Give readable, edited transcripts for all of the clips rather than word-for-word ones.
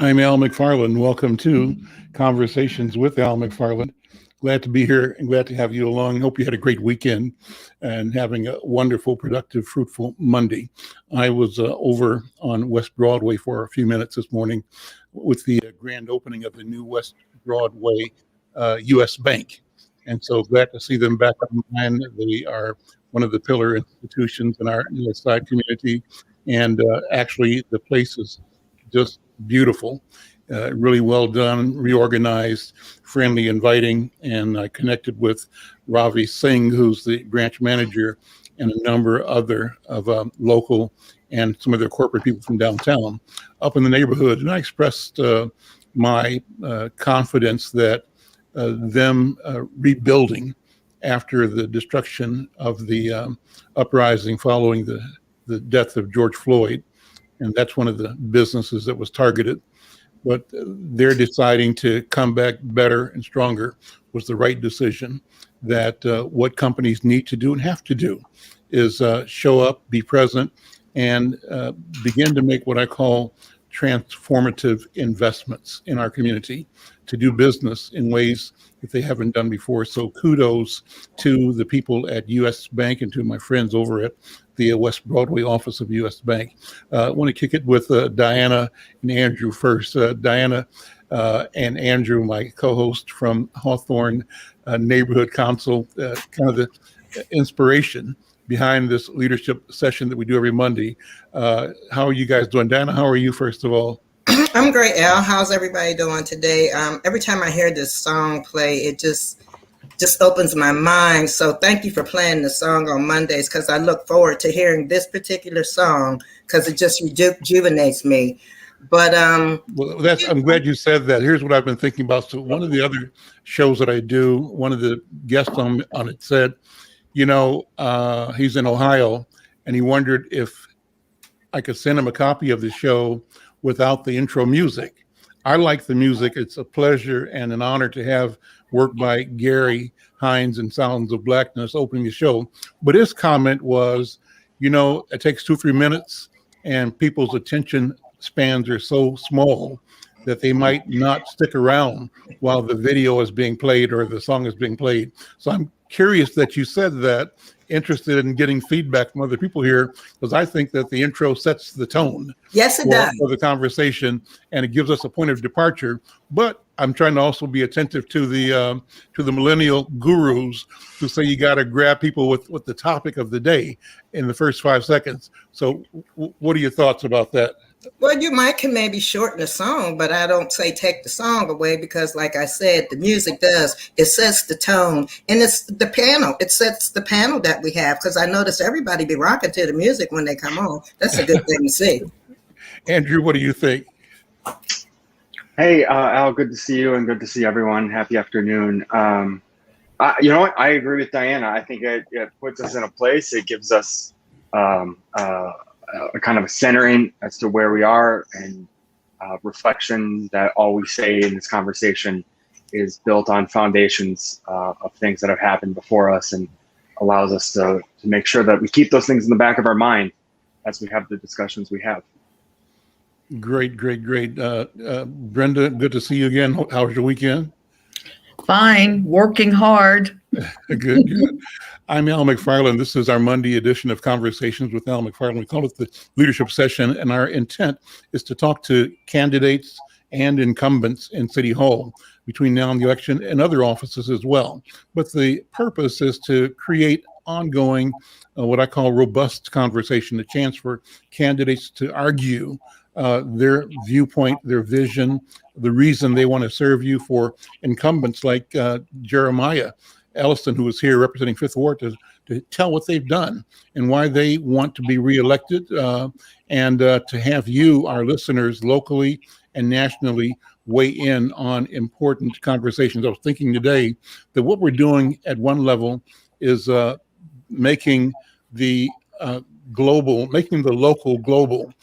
I'm Al McFarlane. Welcome to Conversations with Al McFarlane. Glad to be here and glad to have you along. Hope you had a great weekend and having a wonderful, productive, fruitful Monday. I was over on West Broadway for a few minutes this morning with the grand opening of the new West Broadway U.S. Bank. And so glad to see them back online. They are one of the pillar institutions in our North Side community. And actually, the place is just beautiful, really well done, reorganized, friendly, inviting. And I connected with Ravi Singh, who's the branch manager, and a number of local and some of their corporate people from downtown up in the neighborhood. And I expressed my confidence that them rebuilding after the destruction of the uprising following the death of George Floyd, and that's one of the businesses that was targeted. But they're deciding to come back better and stronger was the right decision. That what companies need to do and have to do is show up, be present, and begin to make what I call transformative investments in our community to do business in ways that they haven't done before. So kudos to the people at U.S. Bank and to my friends over at the West Broadway office of U.S. Bank. I want to kick it with Diana and Andrew first. Diana and Andrew, my co-host from Hawthorne Neighborhood Council, kind of the inspiration behind this leadership session that we do every Monday. How are you guys doing? Diana, how are you, first of all? I'm great, Al. How's everybody doing today? Every time I hear this song play, it just opens my mind. So thank you for playing the song on Mondays, because I look forward to hearing this particular song because it just rejuvenates me. But I'm glad you said that. Here's what I've been thinking about. So one of the other shows that I do, one of the guests on it said, he's in Ohio, and he wondered if I could send him a copy of the show without the intro music. I like the music. It's a pleasure and an honor to have work by Gary Hines and Sounds of Blackness opening the show. But his comment was, it takes 2-3 minutes and people's attention spans are so small that they might not stick around while the video is being played or the song is being played. So I'm curious that you said that, interested in getting feedback from other people here, because I think that the intro sets the tone. Yes, it does. For the conversation, and it gives us a point of departure. But I'm trying to also be attentive to the millennial gurus who say you got to grab people with the topic of the day in the first 5 seconds. So what are your thoughts about that? Well, you can maybe shorten the song, but I don't say take the song away, because like I said, the music it sets the tone, and it's the panel. It sets the panel that we have, because I notice everybody be rocking to the music when they come on. That's a good thing to see. Andrew, what do you think? Hey, Al, good to see you and good to see everyone. Happy afternoon. You know what? I agree with Diana. I think it puts us in a place. It gives us a kind of a centering as to where we are, and reflection that all we say in this conversation is built on foundations of things that have happened before us, and allows us to make sure that we keep those things in the back of our mind as we have the discussions we have. Great. Brenda, good to see you again. How was your weekend? Fine, working hard. Good. I'm Al McFarlane. This is our Monday edition of Conversations with Al McFarlane. We call it the leadership session, and our intent is to talk to candidates and incumbents in City Hall between now and the election, and other offices as well. But the purpose is to create ongoing, what I call robust conversation, a chance for candidates to argue their viewpoint, their vision, the reason they want to serve you, for incumbents like Jeremiah Ellison, who is here representing Fifth Ward, to tell what they've done and why they want to be reelected, and to have you, our listeners, locally and nationally, weigh in on important conversations. I was thinking today that what we're doing at one level is making the local global.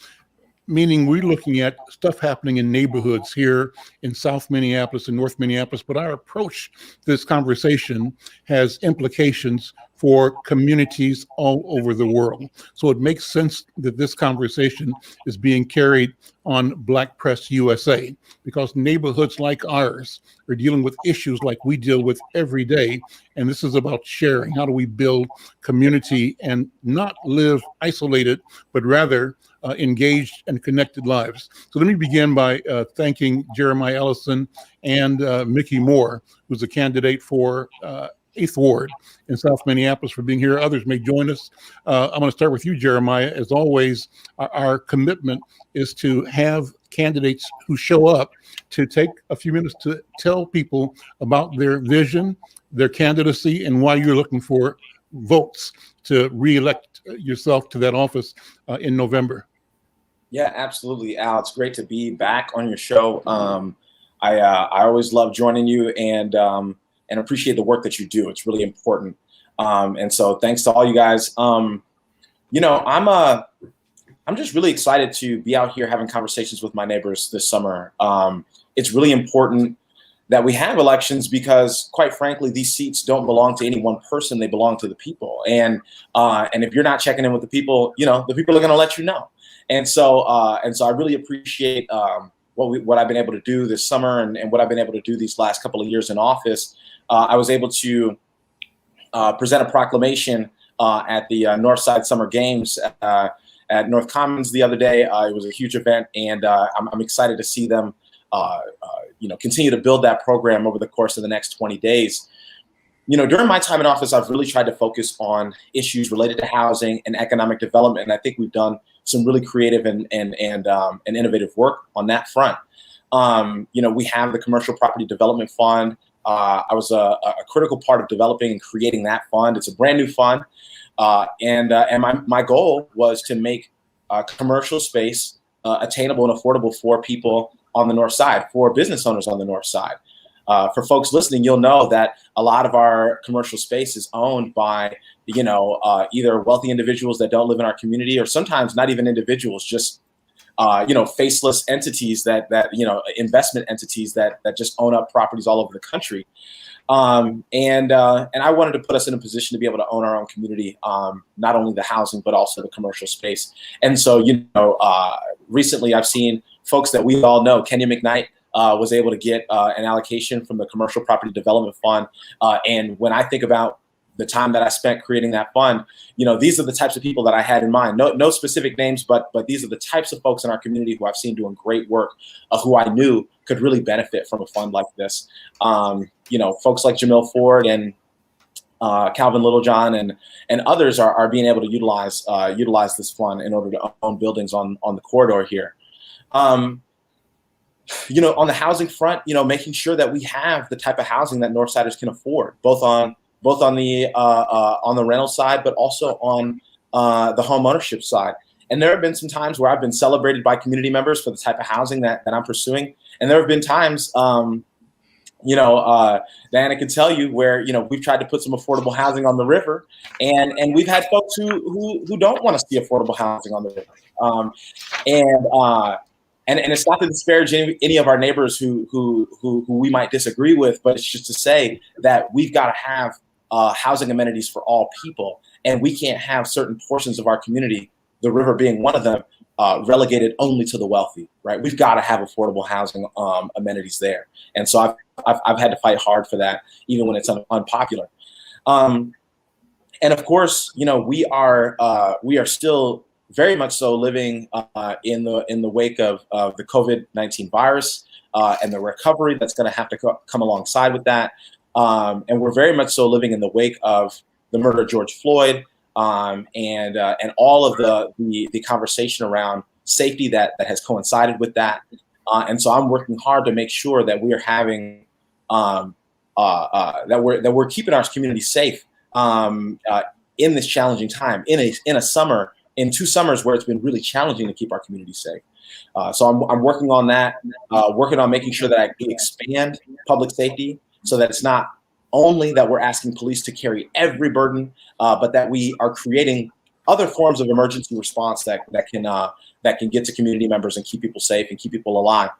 Meaning we're looking at stuff happening in neighborhoods here in South Minneapolis and North Minneapolis, but our approach to this conversation has implications for communities all over the world. So it makes sense that this conversation is being carried on Black Press USA, because neighborhoods like ours are dealing with issues like we deal with every day. And this is about sharing. How do we build community and not live isolated, but rather engaged and connected lives? So let me begin by thanking Jeremiah Ellison and Mickey Moore, who's a candidate for 8th Ward in South Minneapolis, for being here. Others may join us. I'm going to start with you, Jeremiah. As always, our commitment is to have candidates who show up to take a few minutes to tell people about their vision, their candidacy, and why you're looking for votes to re-elect yourself to that office in November. Yeah, absolutely, Al. It's great to be back on your show. I always love joining you and appreciate the work that you do. It's really important. And so thanks to all you guys. I'm just really excited to be out here having conversations with my neighbors this summer. It's really important that we have elections because, quite frankly, these seats don't belong to any one person. They belong to the people. And if you're not checking in with the people, the people are going to let you know. And so I really appreciate what I've been able to do this summer and what I've been able to do these last couple of years in office. I was able to present a proclamation at the Northside Summer Games at North Commons the other day. It was a huge event, and I'm excited to see them continue to build that program over the course of the next 20 days. During my time in office, I've really tried to focus on issues related to housing and economic development, and I think we've done some really creative and innovative work on that front. We have the Commercial Property Development Fund. I was a critical part of developing and creating that fund. It's a brand new fund, and my goal was to make commercial space attainable and affordable for people on the North Side, for business owners on the North Side. For folks listening, you'll know that a lot of our commercial space is owned by, either wealthy individuals that don't live in our community, or sometimes not even individuals, just, faceless entities that investment entities that just own up properties all over the country. And I wanted to put us in a position to be able to own our own community, not only the housing, but also the commercial space. And so, recently I've seen folks that we all know. Kenya McKnight was able to get an allocation from the Commercial Property Development Fund. And when I think about the time that I spent creating that fund, these are the types of people that I had in mind. No specific names, but these are the types of folks in our community who I've seen doing great work, who I knew could really benefit from a fund like this. Folks like Jamil Ford and Calvin Littlejohn and others are being able to utilize this fund in order to own buildings on the corridor here. On the housing front, making sure that we have the type of housing that Northsiders can afford, both on the rental side, but also on the home ownership side. And there have been some times where I've been celebrated by community members for the type of housing that I'm pursuing. And there have been times, Diana can tell you where, we've tried to put some affordable housing on the river, and we've had folks who don't want to see affordable housing on the river. And it's not to disparage any of our neighbors who we might disagree with, but it's just to say that we've got to have housing amenities for all people, and we can't have certain portions of our community, the river being one of them, relegated only to the wealthy, right? We've got to have affordable housing amenities there, and so I've had to fight hard for that, even when it's unpopular. And of course, we are still very much so living in the wake of the COVID-19 virus and the recovery that's going to have to come alongside with that. And we're very much so living in the wake of the murder of George Floyd and all of the conversation around safety that has coincided with that. And so I'm working hard to make sure that we are having that we're keeping our community safe in this challenging time, in 2 summers where it's been really challenging to keep our community safe. So I'm working on that, working on making sure that I expand public safety so that it's not only that we're asking police to carry every burden, but that we are creating other forms of emergency response that can get to community members and keep people safe and keep people alive.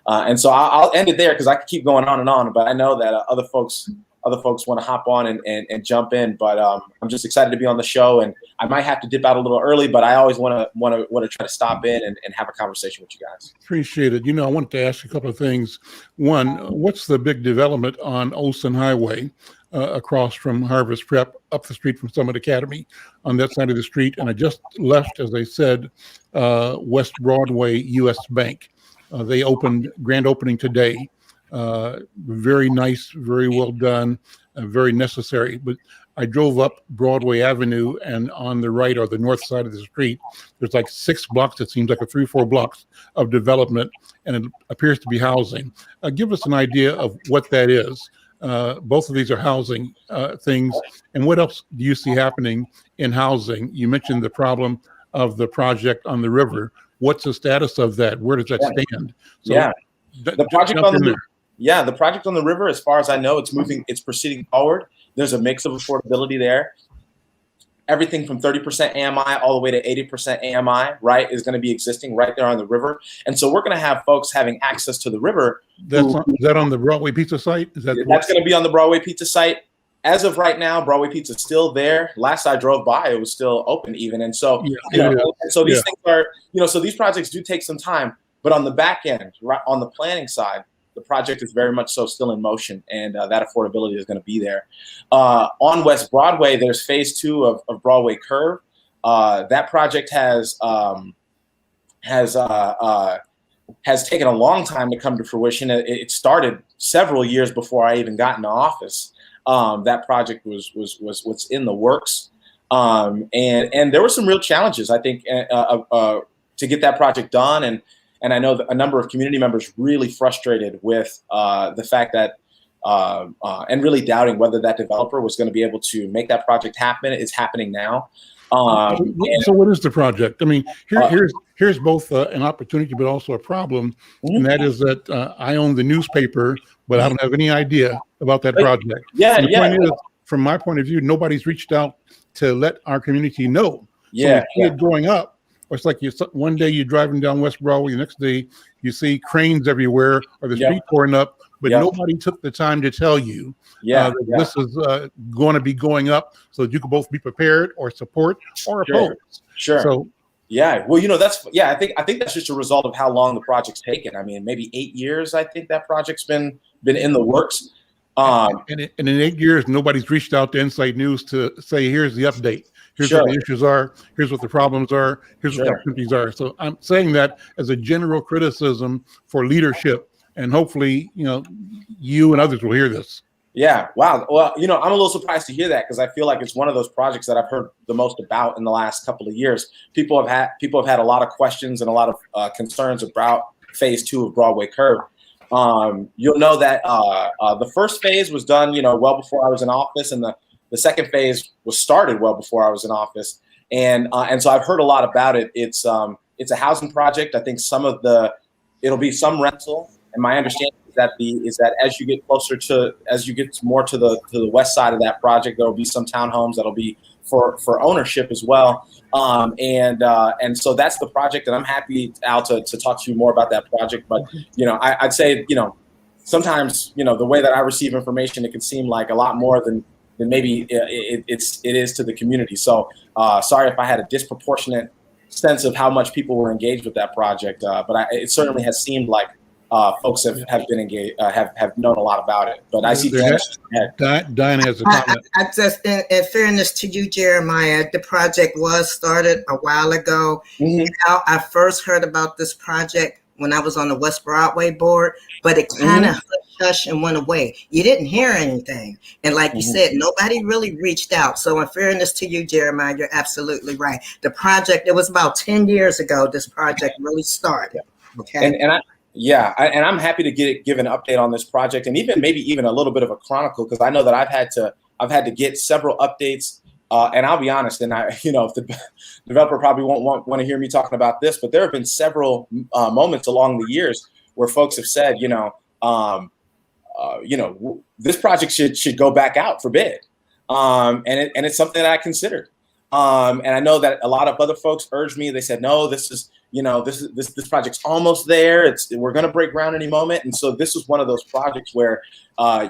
And so I'll end it there because I could keep going on and on, but I know that other folks other folks want to hop on and jump in. But I'm just excited to be on the show, and I might have to dip out a little early, but I always want to try to stop in and have a conversation with you guys. Appreciate it. I wanted to ask you a couple of things. One, what's the big development on Olson Highway across from Harvest Prep, up the street from Summit Academy on that side of the street? And I just left, as I said, West Broadway U.S. Bank. They opened, grand opening today. Very nice, very well done, very necessary. But I drove up Broadway Avenue, and on the right or the north side of the street, there's like 6 blocks, it seems like, or 3 or 4 blocks of development, and it appears to be housing. Give us an idea of what that is. Both of these are housing things. And what else do you see happening in housing? You mentioned the problem of the project on the river. What's the status of that? Where does that stand? So the project on the the project on the river, as far as I know, it's proceeding forward. There's a mix of affordability there. Everything from 30% AMI all the way to 80% AMI, right, is going to be existing right there on the river. And so we're going to have folks having access to the river. Is that on the Broadway Pizza site? That's going to be on the Broadway Pizza site. As of right now, Broadway Pizza is still there. Last I drove by, it was still open even. And so, these things are, so these projects do take some time, but on the back end, right, on the planning side, the project is very much so still in motion, and that affordability is going to be there. On West Broadway, there's phase 2 of Broadway Curve. That project has taken a long time to come to fruition. It started several years before I even got into office. That project was in the works, and there were some real challenges, I think, to get that project done. And I know that a number of community members really frustrated with the fact that and really doubting whether that developer was going to be able to make that project happen. It's happening now. So what is the project? I mean, here's both an opportunity, but also a problem. And that is that I own the newspaper, but I don't have any idea about that project. Point is, from my point of view, nobody's reached out to let our community know. So growing up, or it's like one day you're driving down West Broadway, the next day you see cranes everywhere or the street torn up, but nobody took the time to tell you that this is going to be going up so that you can both be prepared or support or oppose. Sure. So, well, I think that's just a result of how long the project's taken. I mean, maybe 8 years. I think that project's been in the works. And in 8 years, nobody's reached out to Insight News to say, here's the update. Here's what the issues are. Here's what the problems are. Here's what the opportunities are. So I'm saying that as a general criticism for leadership, and hopefully, you and others will hear this. Yeah. Wow. Well, I'm a little surprised to hear that, because I feel like it's one of those projects that I've heard the most about in the last couple of years. People have had a lot of questions and a lot of concerns about phase 2 of Broadway Curve. You'll know that the first phase was done, well before I was in office, and the second phase was started well before I was in office, and so I've heard a lot about it. It's a housing project. I think it'll be some rental, and my understanding is that as you get more to the west side of that project, there will be some townhomes that'll be for ownership as well. And so that's the project, and I'm happy, Al, to talk to you more about that project. But I'd say sometimes the way that I receive information, it can seem like a lot more than maybe it is to the community. So sorry if I had a disproportionate sense of how much people were engaged with that project, but it certainly has seemed like folks have been engaged, have known a lot about it. But I see Diana has a comment. I just, in fairness to you, Jeremiah, the project was started a while ago. Mm-hmm. I first heard about this project when I was on the West Broadway board, but it kind of hush and went away. You didn't hear anything. And like you said, nobody really reached out. So in fairness to you, Jeremiah, you're absolutely right. The project, it was about 10 years ago, this project really started. Okay. And I'm happy to give an update on this project, and maybe even a little bit of a chronicle, because I know that I've had to get several updates. And I'll be honest, and if the developer probably won't want to hear me talking about this, but there have been several moments along the years where folks have said, this project should go back out for bid, and it's something that I considered. And I know that a lot of other folks urged me. They said, no, this project's almost there. We're going to break ground any moment. And so this was one of those projects where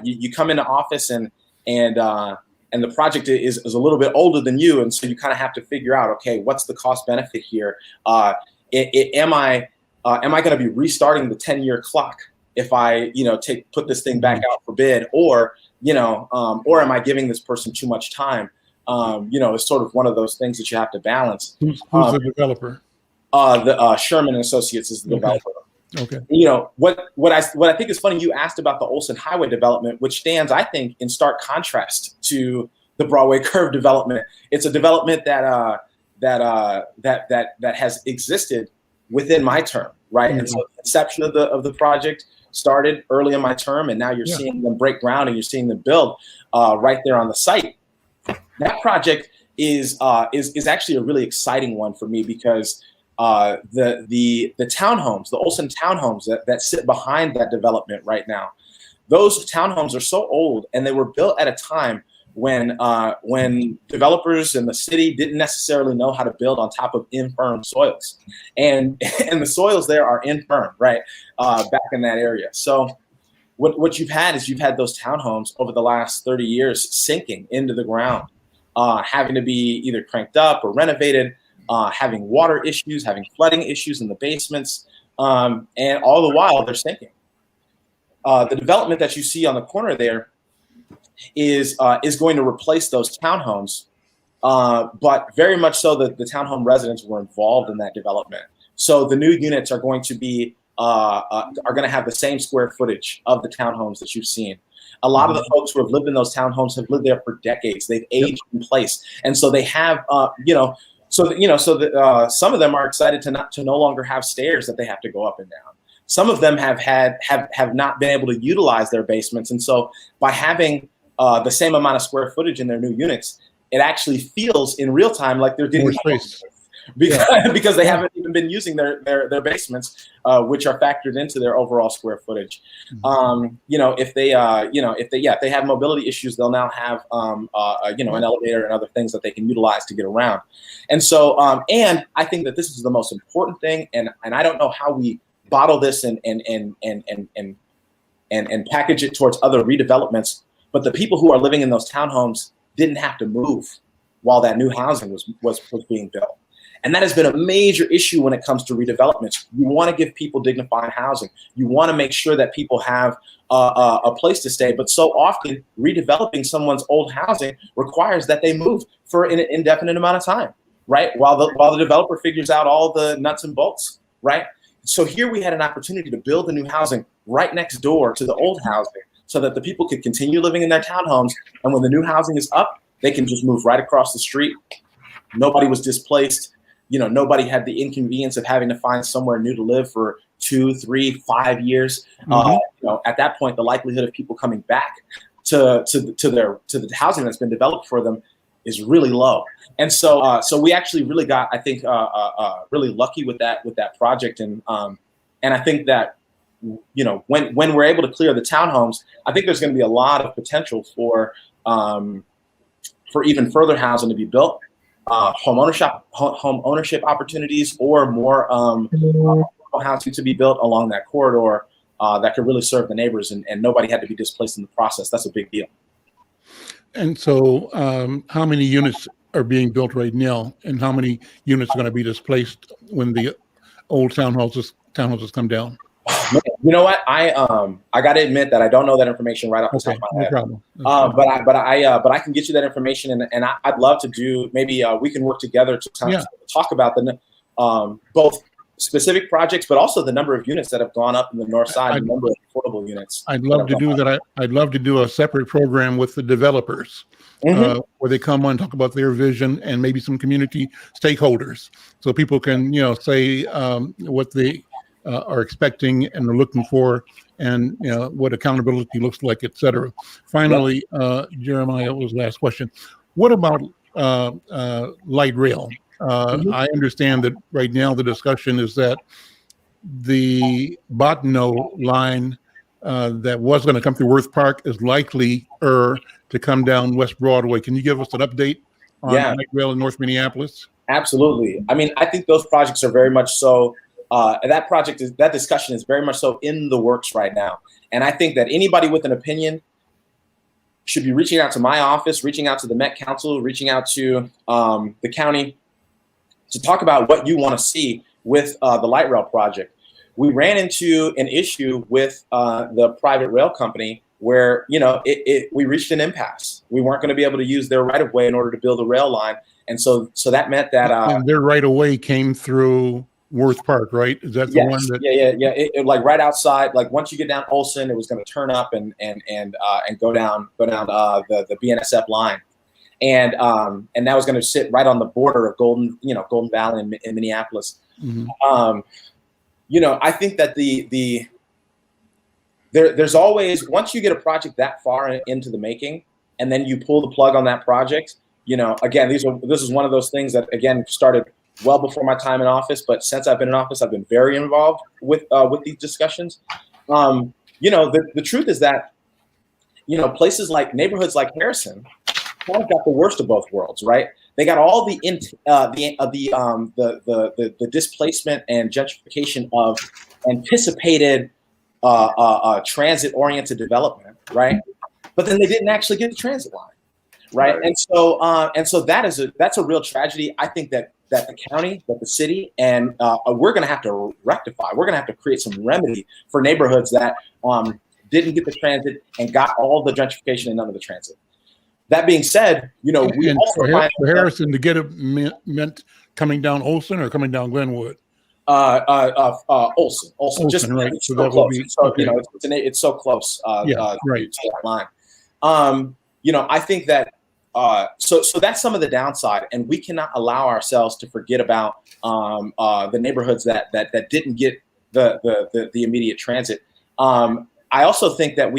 you come into office, and and the project is a little bit older than you, and so you kind of have to figure out, okay, what's the cost benefit here? Am I going to be restarting the 10-year clock if I put this thing back out for bid, or am I giving this person too much time? It's sort of one of those things that you have to balance. Who's the developer? The Sherman and Associates is the developer. Okay. What I think is funny, you asked about the Olsen Highway development, which stands, I think, in stark contrast to the Broadway Curve development. It's a development that has existed within my term, right? Mm-hmm. And so the inception of the project started early in my term, and now you're seeing them break ground and you're seeing them build right there on the site. That project is actually a really exciting one for me because the townhomes, the Olsen townhomes that sit behind that development right now, those townhomes are so old, and they were built at a time when developers in the city didn't necessarily know how to build on top of infirm soils, and the soils there are infirm, right, back in that area. So what you've had those townhomes over the last 30 years sinking into the ground, having to be either cranked up or renovated, having water issues, having flooding issues in the basements, and all the while they're sinking. The development that you see on the corner there is going to replace those townhomes, but very much so that the townhome residents were involved in that development. So the new units are going to be are going to have the same square footage of the townhomes that you've seen. A lot of the folks who have lived in those townhomes have lived there for decades. They've aged in place, and so they have some of them are excited to no longer have stairs that they have to go up and down. Some of them have not been able to utilize their basements, and so by having the same amount of square footage in their new units, it actually feels in real time like they're getting more space because they haven't even been using their basements, which are factored into their overall square footage. If they have mobility issues, they'll now have an elevator and other things that they can utilize to get around. And so and I think that this is the most important thing, and I don't know how we bottle this and package it towards other redevelopments, but the people who are living in those townhomes didn't have to move while that new housing was being built. And that has been a major issue when it comes to redevelopments. You want to give people dignified housing. You want to make sure that people have a place to stay. But so often, redeveloping someone's old housing requires that they move for an indefinite amount of time, right? While the developer figures out all the nuts and bolts, right? So here we had an opportunity to build the new housing right next door to the old housing so that the people could continue living in their townhomes. And when the new housing is up, they can just move right across the street. Nobody was displaced. Nobody had the inconvenience of having to find somewhere new to live for 2, 3, 5 years. At that point, the likelihood of people coming back to the housing that's been developed for them is really low. And so we actually really got, I think, really lucky with that project. And I think that when we're able to clear the townhomes, I think there's going to be a lot of potential for even further housing to be built. Home ownership opportunities, or more housing to be built along that corridor that could really serve the neighbors, and nobody had to be displaced in the process. That's a big deal. And so how many units are being built right now, and how many units are going to be displaced when the old townhouses come down? You know what? I got to admit that I don't know that information right off the top of my head. No problem. But I can get you that information, and I'd love to do. Maybe we can work together to talk about both specific projects, but also the number of units that have gone up in the north side, the number of affordable units. I'd love to do that. I'd love to do a separate program with the developers where they come on and talk about their vision and maybe some community stakeholders, so people can say what they are expecting and are looking for, and what accountability looks like, et cetera. Finally, Jeremiah, was the last question. What about light rail? I understand that right now the discussion is that the Bottineau line that was going to come through Worth Park is likely to come down West Broadway. Can you give us an update on light rail in North Minneapolis? Absolutely. I mean, I think those projects are very much so. That discussion is very much so in the works right now. And I think that anybody with an opinion should be reaching out to my office, reaching out to the Met Council, reaching out to the county to talk about what you want to see with the light rail project. We ran into an issue with the private rail company where, we reached an impasse. We weren't going to be able to use their right of way in order to build a rail line. And so that meant that and their right of way came through Worth Park, right? Is that the yes, one that? Yeah. It, like right outside, like once you get down Olson, it was going to turn up and go down the BNSF line, and that was going to sit right on the border of Golden Valley in Minneapolis. Mm-hmm. I think that there's always, once you get a project that far into the making, and then you pull the plug on that project, again, this is one of those things that, again, started well before my time in office, but since I've been in office, I've been very involved with these discussions. The truth is that, places like neighborhoods like Harrison kind of got the worst of both worlds, right? They got all the displacement and gentrification of anticipated transit-oriented development, right? But then they didn't actually get the transit line, right? And so that's a real tragedy. I think that the county, that the city, and we're going to have to rectify. We're going to have to create some remedy for neighborhoods that didn't get the transit and got all the gentrification and none of the transit. That being said, we and also for Harrison to get it meant coming down Olson or coming down Glenwood. Olson, just right. It's so so that close. will be So, okay. It's so close. Right. To that line. I think that so that's some of the downside, and we cannot allow ourselves to forget about the neighborhoods that didn't get the immediate transit. I also think that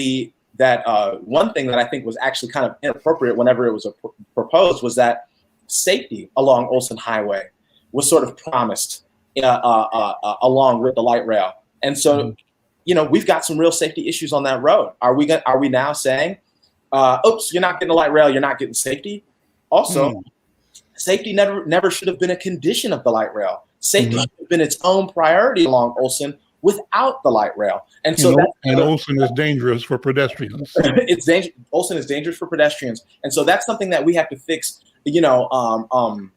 one thing that I think was actually kind of inappropriate whenever it was proposed was that safety along Olson Highway was sort of promised along with the light rail. And so, we've got some real safety issues on that road. Are we now saying, oops, you're not getting a light rail, you're not getting safety? Also, safety never should have been a condition of the light rail. Safety should have been its own priority along Olson without the light rail. And so Olson is dangerous for pedestrians. Olson is dangerous for pedestrians. And so that's something that we have to fix, on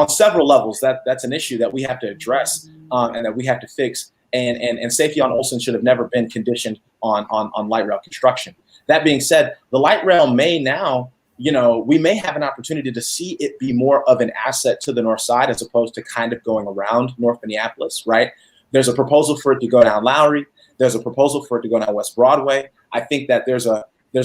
several levels. That's an issue that we have to address and that we have to fix. And safety on Olson should have never been conditioned on light rail construction. That being said, the light rail may now, we may have an opportunity to see it be more of an asset to the north side as opposed to kind of going around North Minneapolis, right? There's a proposal for it to go down Lowry. There's a proposal for it to go down West Broadway. I think that there's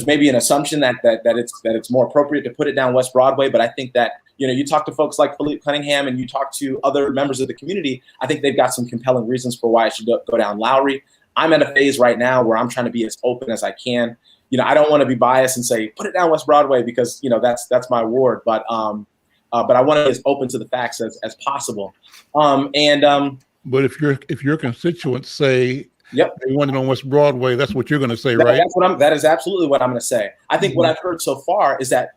maybe an assumption that it's more appropriate to put it down West Broadway, but I think that you talk to folks like Philippe Cunningham and you talk to other members of the community, I think they've got some compelling reasons for why it should go down Lowry. I'm at a phase right now where I'm trying to be as open as I can. I don't want to be biased and say put it down West Broadway because that's my ward, but I want to be as open to the facts as possible. But if your constituents say yep, they want it on West Broadway, that's what you're going to say, right? That is absolutely what I'm going to say. I think what I've heard so far is that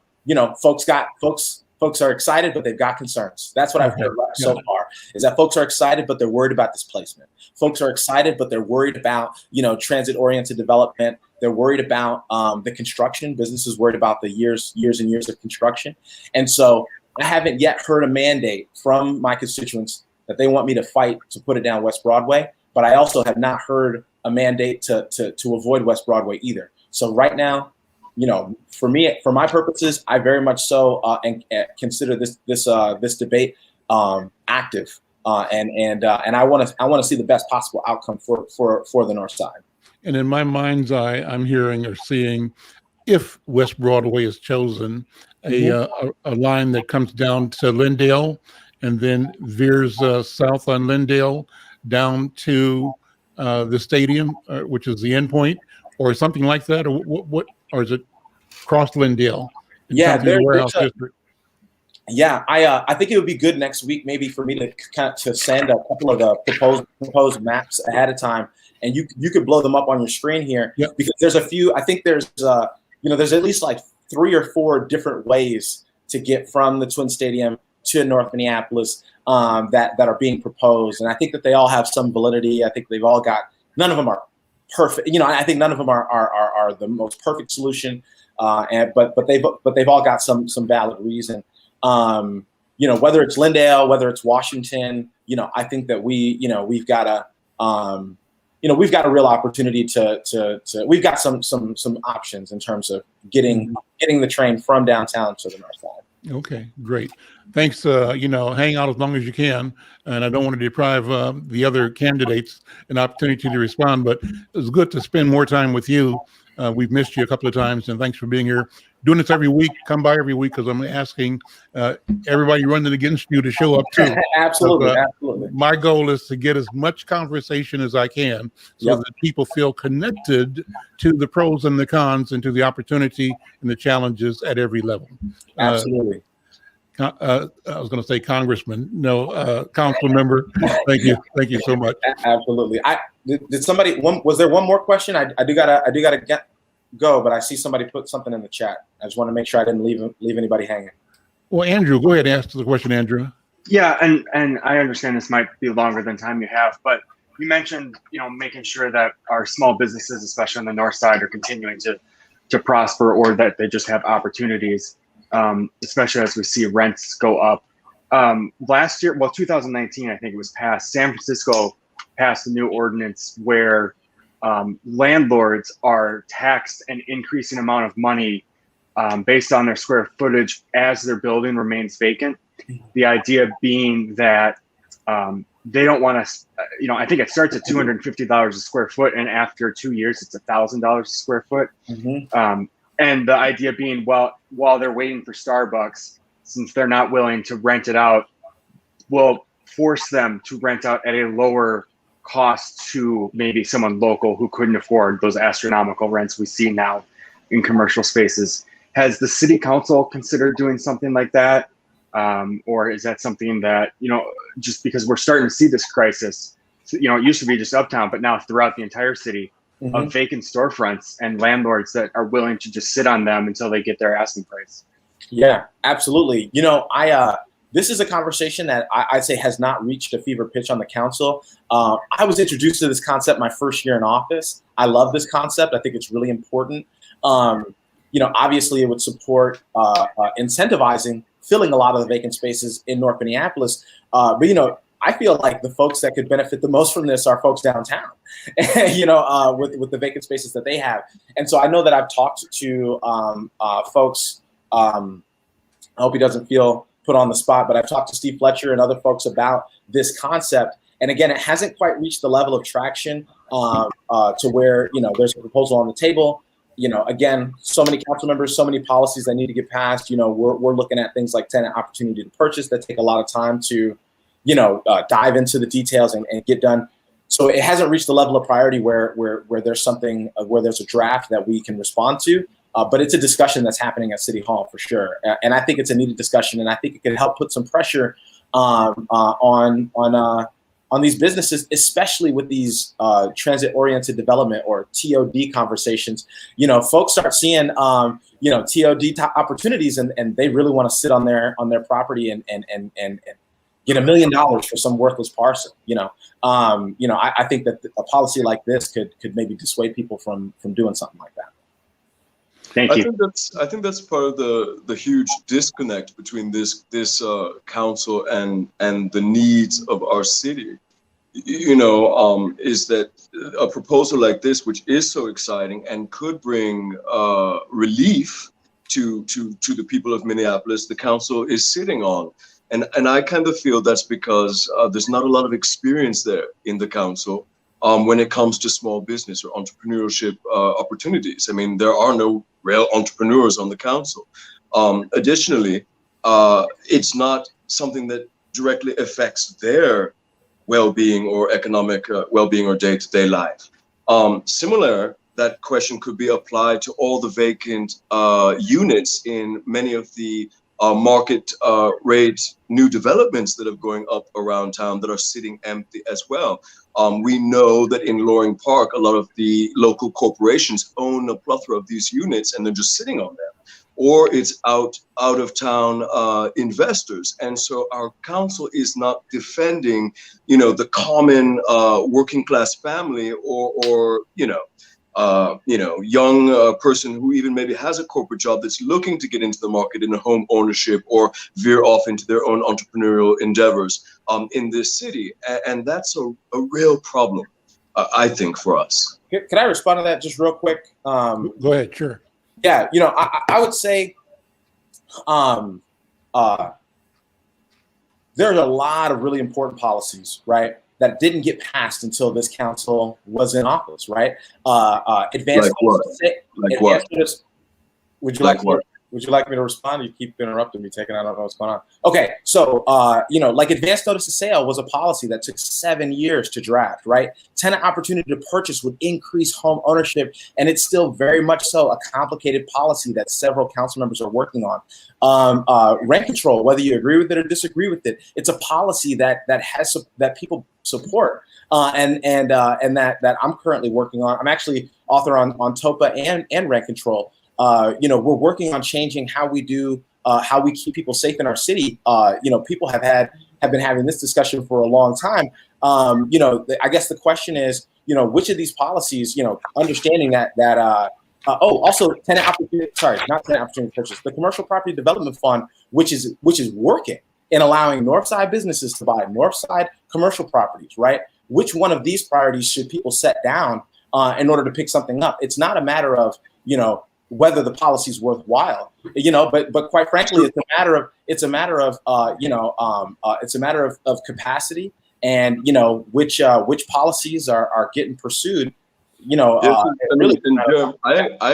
folks are excited, but they've got concerns. That's what I've heard so far, is that folks are excited, but they're worried about displacement. Folks are excited, but they're worried about, transit-oriented development. They're worried about the construction. Businesses worried about the years and years of construction. And so I haven't yet heard a mandate from my constituents that they want me to fight to put it down West Broadway. But I also have not heard a mandate to avoid West Broadway either. So right now, for me, for my purposes, I very much so and consider this debate active, and I want to see the best possible outcome for the north side. And in my mind's eye, I'm hearing or seeing, if West Broadway is chosen, a line that comes down to Lindale and then veers south on Lindale down to the stadium, which is the end point, or something like that, or what, or is it cross Lindale? Yeah, warehouse district. Yeah, I think it would be good next week maybe for me to send a couple of the proposed maps ahead of time, and you could blow them up on your screen here. Yep. Because there's a few. I think there's there's at least like 3 or 4 different ways to get from the Twin Stadium to North Minneapolis that are being proposed, and I think that they all have some validity. I think they've all got, none of them are perfect. I think none of them are the most perfect solution. But they've all got some valid reason. Whether it's Lindale, whether it's Washington, I think that we've got a real opportunity to we've got some options in terms of getting the train from downtown to the north side. Okay, great. Thanks. Hang out as long as you can. And I don't want to deprive the other candidates an opportunity to respond, but it's good to spend more time with you. We've missed you a couple of times, and thanks for being here. Doing this every week. Come by every week because I'm asking everybody running against you to show up too. Absolutely, absolutely. My goal is to get as much conversation as I can so that people feel connected to the pros and the cons and to the opportunity and the challenges at every level. Absolutely. I was going to say congressman. No, council member. Thank you so much. Absolutely. Did somebody? Was there one more question? I do gotta go, but I see somebody put something in the chat. I just want to make sure I didn't leave anybody hanging. Well, Andrew, go ahead and ask the question, Andrew. Yeah, and I understand this might be longer than time you have, but you mentioned making sure that our small businesses, especially on the north side, are continuing to prosper, or that they just have opportunities. Especially as we see rents go up. Last year, 2019, I think it was passed. San Francisco passed a new ordinance where landlords are taxed an increasing amount of money based on their square footage as their building remains vacant. The idea being that they don't want to, I think it starts at $250 a square foot, and after 2 years, it's $1,000 a square foot. Mm-hmm. And the idea being, while they're waiting for Starbucks, since they're not willing to rent it out, we'll force them to rent out at a lower cost to maybe someone local who couldn't afford those astronomical rents we see now in commercial spaces. Has the city council considered doing something like that? Or is that something that, just because we're starting to see this crisis, it used to be just uptown, but now throughout the entire city, of vacant storefronts and landlords that are willing to just sit on them until they get their asking price. Yeah, absolutely. This is a conversation that I'd say has not reached a fever pitch on the council. I was introduced to this concept my first year in office. I love this concept. I think it's really important. Obviously it would support incentivizing filling a lot of the vacant spaces in North Minneapolis. But I feel like the folks that could benefit the most from this are folks downtown, with the vacant spaces that they have. And so I know that I've talked to folks. I hope he doesn't feel put on the spot, but I've talked to Steve Fletcher and other folks about this concept. And again, it hasn't quite reached the level of traction to where, there's a proposal on the table. Again, so many council members, so many policies that need to get passed. We're looking at things like tenant opportunity to purchase that take a lot of time to dive into the details and get done. So it hasn't reached the level of priority where there's something, where there's a draft that we can respond to. But it's a discussion that's happening at City Hall for sure. And I think it's a needed discussion, and I think it could help put some pressure on these businesses, especially with these transit-oriented development or TOD conversations. Folks start seeing TOD opportunities, and they really want to sit on their property and get $1 million for some worthless parcel. I think that a policy like this could maybe dissuade people from doing something like that. Thank you. I think that's part of the huge disconnect between this council and the needs of our city. Is that a proposal like this, which is so exciting and could bring relief to the people of Minneapolis, the council is sitting on. And I kind of feel that's because there's not a lot of experience there in the council when it comes to small business or entrepreneurship opportunities. I mean, there are no real entrepreneurs on the council. Additionally, it's not something that directly affects their well-being or economic well-being or day-to-day life. Similar, that question could be applied to all the vacant units in many of the market rate new developments that are going up around town that are sitting empty as well. We know that in Loring Park, a lot of the local corporations own a plethora of these units and they're just sitting on them. Or it's out of town investors. And so our council is not defending, the common working class family or young person who even maybe has a corporate job that's looking to get into the market in a home ownership or veer off into their own entrepreneurial endeavors in this city. And that's a real problem, I think, for us. Can I respond to that just real quick? Go ahead, sure. Yeah, I would say there's a lot of really important policies, right, that didn't get passed until this council was in office, right? Advanced notice. Would you like me to respond? You keep interrupting me, I don't know what's going on. Okay, so like advanced notice of sale was a policy that took 7 years to draft, right? Tenant opportunity to purchase would increase home ownership, and it's still very much so a complicated policy that several council members are working on. Rent control, whether you agree with it or disagree with it, it's a policy that people support, and that I'm currently working on. I'm actually author on TOPA and rent control. We're working on changing how we do, how we keep people safe in our city. People have been having this discussion for a long time. I guess the question is, which of these policies, understanding also tenant opportunity, not tenant opportunity purchase, the commercial property development fund, which is working in allowing Northside businesses to buy Northside commercial properties, right? Which one of these priorities should people set down in order to pick something up? It's not a matter of, whether the policy is worthwhile, but quite frankly, it's a matter of capacity and which policies are getting pursued. I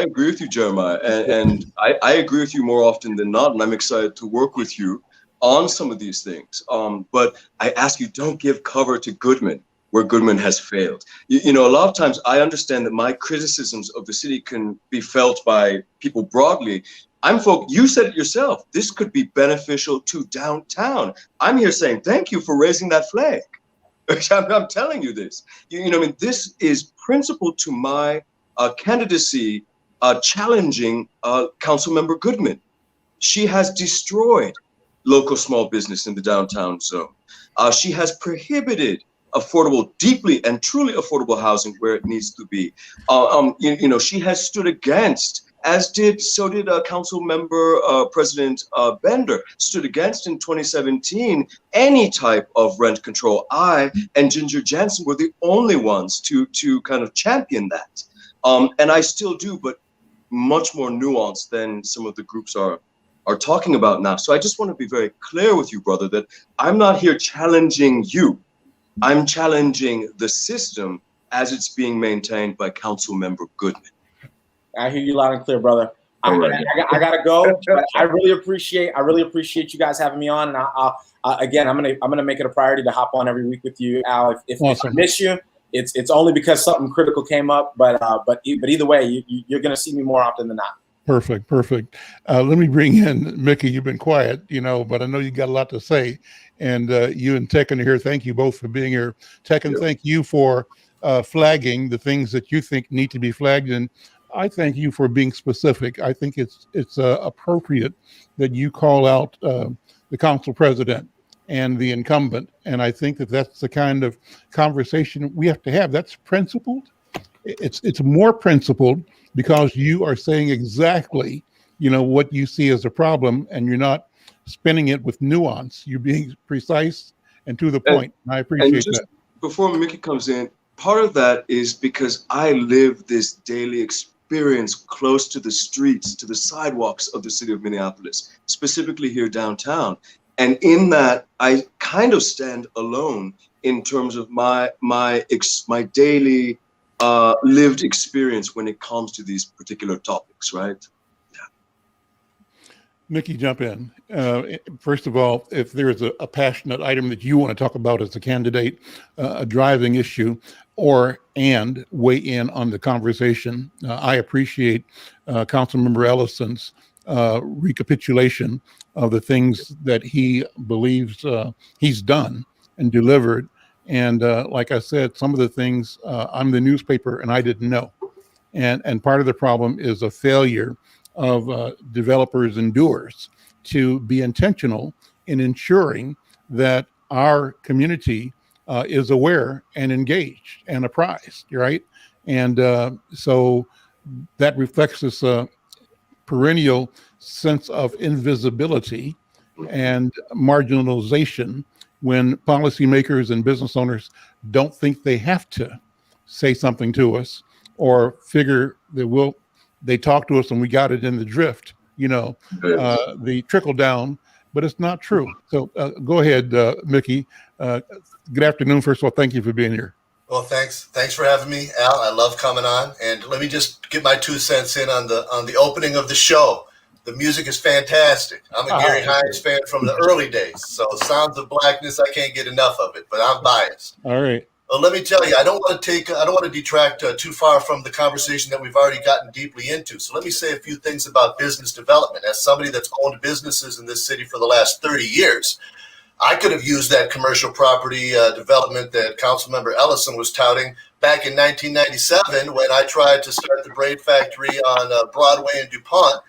agree with you, Jeremiah, and I agree with you more often than not, and I'm excited to work with you on some of these things. But I ask you, don't give cover to Goodman where Goodman has failed. A lot of times I understand that my criticisms of the city can be felt by people broadly. You said it yourself, this could be beneficial to downtown. I'm here saying, thank you for raising that flag. I'm telling you this. This is principal to my candidacy challenging Councilmember Goodman. She has destroyed local small business in the downtown zone. She has prohibited affordable, deeply and truly affordable housing where it needs to be. She has stood against, so did Council Member President Bender, stood against in 2017 any type of rent control. I and Ginger Jansen were the only ones to kind of champion that. And I still do, but much more nuanced than some of the groups are talking about now. So I just want to be very clear with you, brother, that I'm not here challenging you. I'm challenging the system as it's being maintained by Council Member Goodman. I hear you loud and clear, brother. I gotta go. But I really appreciate you guys having me on. And again, I'm gonna make it a priority to hop on every week with you, Al. If I miss you, it's only because something critical came up. But either way, you're gonna see me more often than not. Perfect. Let me bring in Mickey. You've been quiet, but I know you got a lot to say. And you and Tekken are here. Thank you both for being here. Tekken, thank you for flagging the things that you think need to be flagged. And I thank you for being specific. I think it's appropriate that you call out the council president and the incumbent. And I think that's the kind of conversation we have to have. That's principled. It's more principled because you are saying exactly, what you see as a problem, and you're not spinning it with nuance. You're being precise and to the point. And I appreciate that. Before Mickey comes in, part of that is because I live this daily experience close to the streets, to the sidewalks of the city of Minneapolis, specifically here downtown. And in that, I kind of stand alone in terms of my daily lived experience when it comes to these particular topics, right? Mickey, jump in. First of all, if there's a passionate item that you want to talk about as a candidate, a driving issue, and weigh in on the conversation, I appreciate Councilmember Ellison's recapitulation of the things that he believes he's done and delivered. And like I said, some of the things I'm the newspaper and I didn't know. And part of the problem is a failure of developers and doers to be intentional in ensuring that our community is aware and engaged and apprised, right? And so that reflects this perennial sense of invisibility and marginalization when policymakers and business owners don't think they have to say something to us or figure that they talk to us and we got it in the drift, the trickle down, but it's not true. So go ahead, Mickey. Good afternoon. First of all, thank you for being here. Well, thanks for having me, Al. I love coming on, and let me just get my 2 cents in on the opening of the show. The music is fantastic. I'm a Gary Hines fan from the early days, so Sounds of Blackness, I can't get enough of it, but I'm biased. All right. Well, let me tell you, I don't want to detract too far from the conversation that we've already gotten deeply into. So let me say a few things about business development. As somebody that's owned businesses in this city for the last 30 years, I could have used that commercial property development that Councilmember Ellison was touting back in 1997 when I tried to start the braid factory on Broadway and DuPont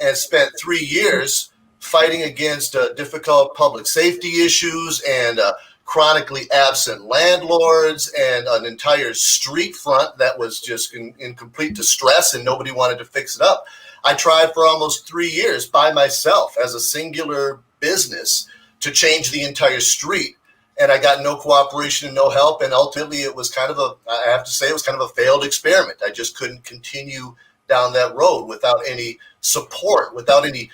and spent 3 years fighting against difficult public safety issues and chronically absent landlords and an entire street front that was just in complete distress and nobody wanted to fix it up. I tried for almost 3 years by myself as a singular business to change the entire street. And I got no cooperation and no help. And ultimately it was kind of a failed experiment. I just couldn't continue down that road without any support, without any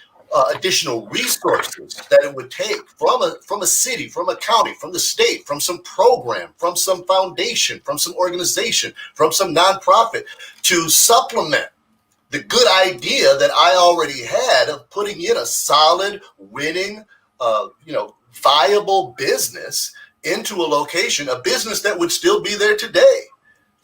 additional resources that it would take from a city, from a county, from the state, from some program, from some foundation, from some organization, from some nonprofit to supplement the good idea that I already had of putting in a solid, winning, viable business into a location, a business that would still be there today,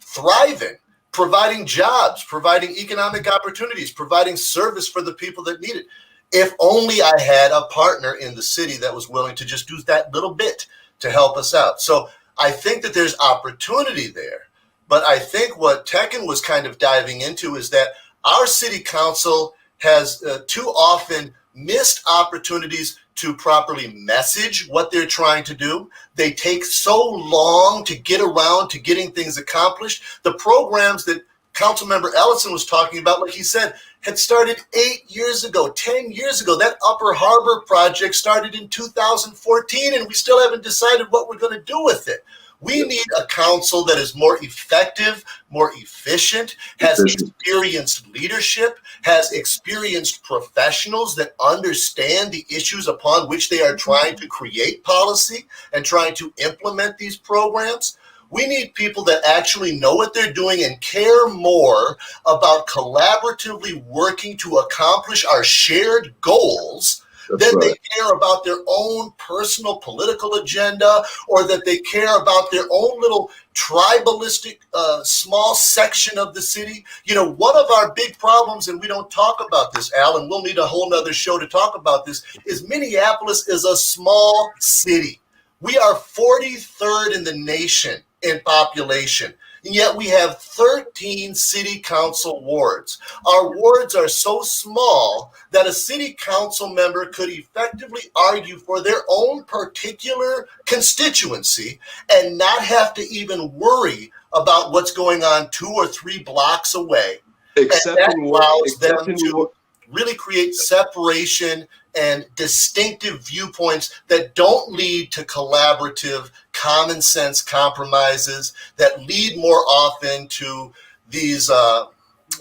thriving, providing jobs, providing economic opportunities, providing service for the people that need it. If only I had a partner in the city that was willing to just do that little bit to help us out. So I think that there's opportunity there. But I think what Tekken was kind of diving into is that our city council has too often missed opportunities to properly message what they're trying to do. They take so long to get around to getting things accomplished. The programs that Councilmember Ellison was talking about, like he said, had started 8 years ago, 10 years ago. That Upper Harbor project started in 2014, and we still haven't decided what we're going to do with it. We need a council that is more effective, more efficient, has experienced leadership, has experienced professionals that understand the issues upon which they are trying to create policy and trying to implement these programs. We need people that actually know what they're doing and care more about collaboratively working to accomplish our shared goals than they care about their own personal political agenda, or that they care about their own little tribalistic small section of the city. One of our big problems, and we don't talk about this, Al, and we'll need a whole nother show to talk about this, is Minneapolis is a small city. We are 43rd in the nation in population, and yet we have 13 city council wards. Our wards are so small that a city council member could effectively argue for their own particular constituency and not have to even worry about what's going on 2 or 3 blocks away. Except and that allows them in to really create separation and distinctive viewpoints that don't lead to collaborative, common sense compromises, that lead more often to these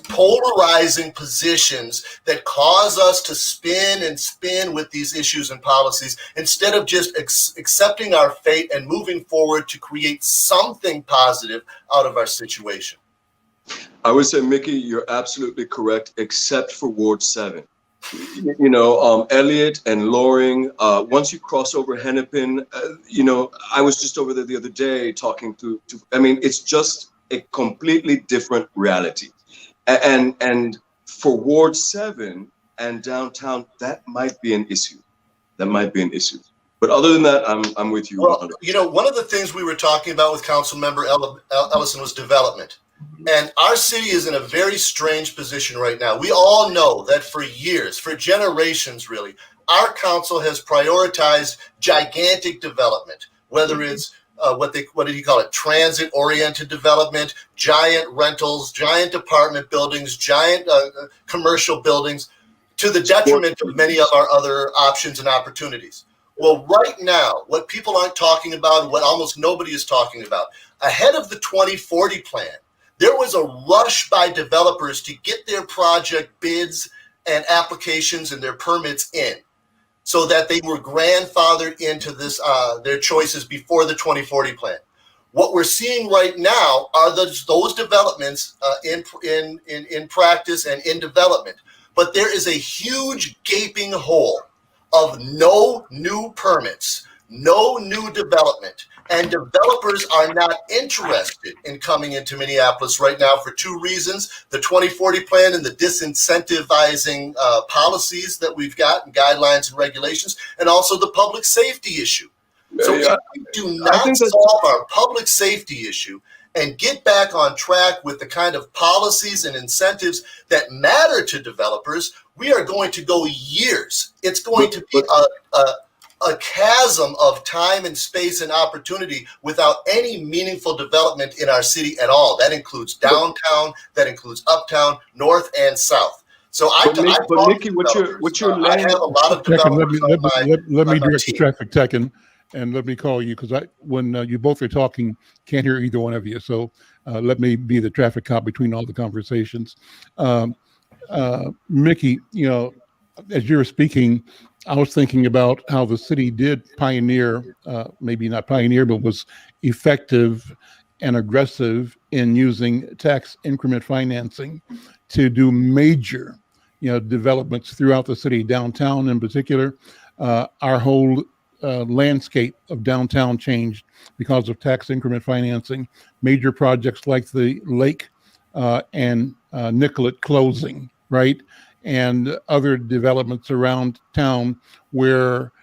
polarizing positions that cause us to spin and spin with these issues and policies instead of just accepting our fate and moving forward to create something positive out of our situation. I would say, Mickey, you're absolutely correct, except for Ward 7. Elliott and Loring, once you cross over Hennepin, I was just over there the other day talking to it's just a completely different reality. And for Ward 7 and downtown, that might be an issue. But other than that, I'm with you. Well, one of the things we were talking about with Councilmember Ellison was development. And our city is in a very strange position right now. We all know that for years, for generations really, our council has prioritized gigantic development, whether it's what did he call it? Transit-oriented development, giant rentals, giant apartment buildings, giant commercial buildings, to the detriment of many of our other options and opportunities. Well, right now, what people aren't talking about, and what almost nobody is talking about, ahead of the 2040 plan, there was a rush by developers to get their project bids and applications and their permits in, so that they were grandfathered into this their choices before the 2040 plan. What we're seeing right now are those developments in practice and in development. But there is a huge gaping hole of no new permits, no new development, and developers are not interested in coming into Minneapolis right now for two reasons: the 2040 plan and the disincentivizing policies that we've got, and guidelines and regulations, and also the public safety issue. So if we do not solve our public safety issue and get back on track with the kind of policies and incentives that matter to developers, we are going to go years. It's going to be a chasm of time and space and opportunity without any meaningful development in our city at all. That includes downtown, that includes uptown, north and south. So I have a lot of developers. Let me direct the traffic, Tekken, and let me call you, because when you both are talking, can't hear either one of you. So let me be the traffic cop between all the conversations. Mickey, as you were speaking, I was thinking about how the city did pioneer, maybe not pioneer, but was effective and aggressive in using tax increment financing to do major, developments throughout the city, downtown in particular. Our whole landscape of downtown changed because of tax increment financing. Major projects like the Lake and Nicollet closing, right? And other developments around town where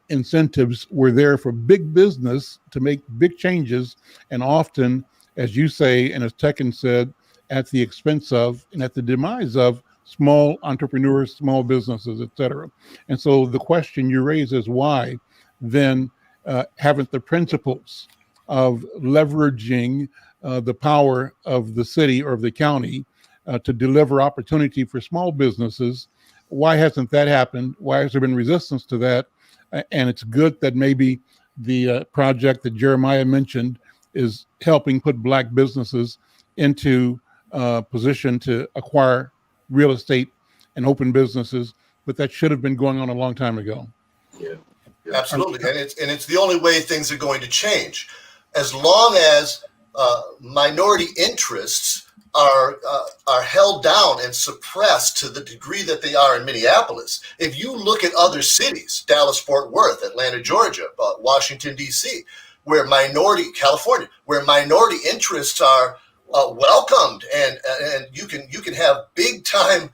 incentives were there for big business to make big changes, and often, as you say, and as Tekken said, at the expense of and at the demise of small entrepreneurs, small businesses, et cetera. And so the question you raise is why then haven't the principles of leveraging the power of the city or of the county to deliver opportunity for small businesses, why hasn't that happened? Why has there been resistance to that? And it's good that maybe the project that Jeremiah mentioned is helping put Black businesses into position to acquire real estate and open businesses, but that should have been going on a long time ago. Yeah, absolutely. And it's the only way things are going to change. As long as minority interests are held down and suppressed to the degree that they are in Minneapolis. If you look at other cities, Dallas, Fort Worth, Atlanta, Georgia, Washington, D.C., California, where minority interests are welcomed, and you can have big time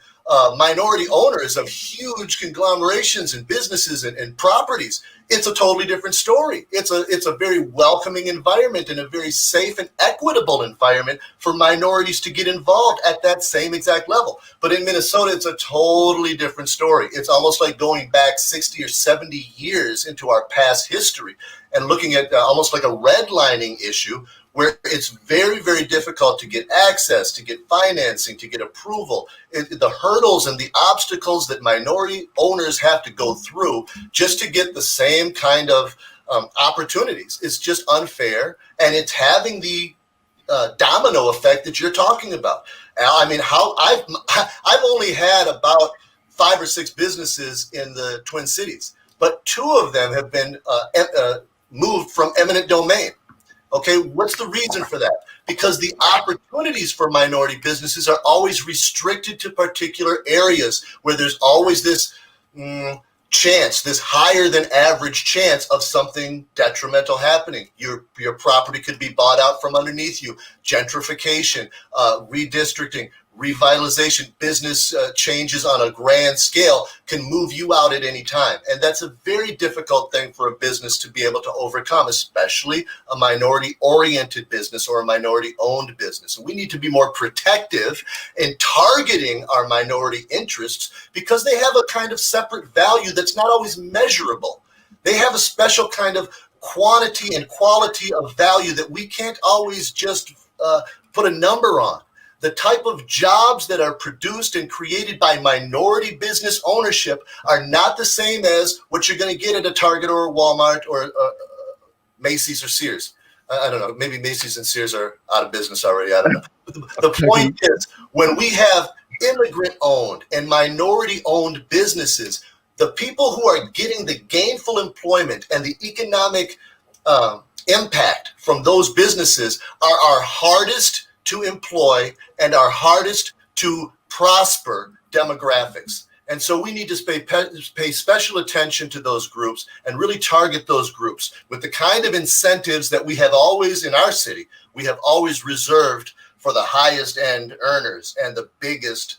minority owners of huge conglomerations and businesses and properties. It's a totally different story. It's a very welcoming environment and a very safe and equitable environment for minorities to get involved at that same exact level. But in Minnesota, it's a totally different story. It's almost like going back 60 or 70 years into our past history and looking at almost like a redlining issue, where it's very, very difficult to get access, to get financing, to get approval. The hurdles and the obstacles that minority owners have to go through just to get the same kind of opportunities is just unfair, and it's having the domino effect that you're talking about. Al, I mean, I've only had about 5 or 6 businesses in the Twin Cities, but 2 of them have been moved from eminent domain. Okay, what's the reason for that? Because the opportunities for minority businesses are always restricted to particular areas where there's always this chance, this higher than average chance of something detrimental happening. Your property could be bought out from underneath you. Gentrification, redistricting, revitalization, business changes on a grand scale can move you out at any time. And that's a very difficult thing for a business to be able to overcome, especially a minority-oriented business or a minority-owned business. And we need to be more protective in targeting our minority interests because they have a kind of separate value that's not always measurable. They have a special kind of quantity and quality of value that we can't always just put a number on. The type of jobs that are produced and created by minority business ownership are not the same as what you're going to get at a Target or a Walmart or Macy's or Sears. I don't know. Maybe Macy's and Sears are out of business already. I don't know. But the point is, when we have immigrant-owned and minority-owned businesses, the people who are getting the gainful employment and the economic impact from those businesses are our hardest to employ and our hardest to prosper demographics. And so we need to pay special attention to those groups and really target those groups with the kind of incentives that we have always in our city, we have always reserved for the highest end earners and the biggest